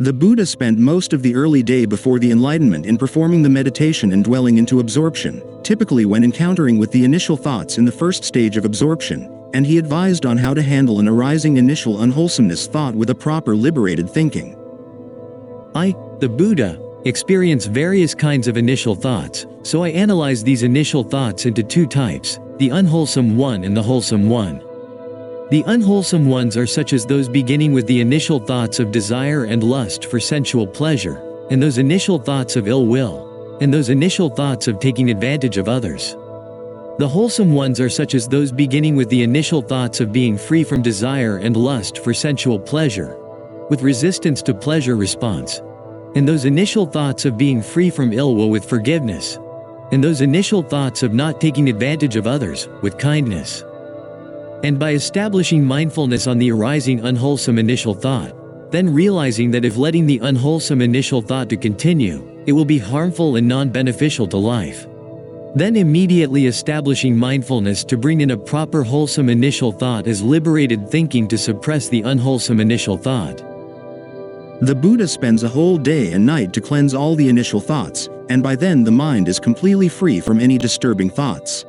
The Buddha spent most of the early day before the enlightenment in performing the meditation and dwelling into absorption, typically when encountering with the initial thoughts in the first stage of absorption, and he advised on how to handle an arising initial unwholesomeness thought with a proper liberated thinking. I, the Buddha, experience various kinds of initial thoughts, so I analyze these initial thoughts into two types, the unwholesome one and the wholesome one. The unwholesome ones are such as those beginning with the initial thoughts of desire and lust for sensual pleasure, and those initial thoughts of ill will, and those initial thoughts of taking advantage of others. The wholesome ones are such as those beginning with the initial thoughts of being free from desire and lust for sensual pleasure, with resistance to pleasure response, and those initial thoughts of being free from ill will with forgiveness, and those initial thoughts of not taking advantage of others with kindness. And by establishing mindfulness on the arising unwholesome initial thought, then realizing that if letting the unwholesome initial thought to continue, it will be harmful and non-beneficial to life. Then immediately establishing mindfulness to bring in a proper wholesome initial thought as liberated thinking to suppress the unwholesome initial thought. The Buddha spends a whole day and night to cleanse all the initial thoughts, and by then the mind is completely free from any disturbing thoughts.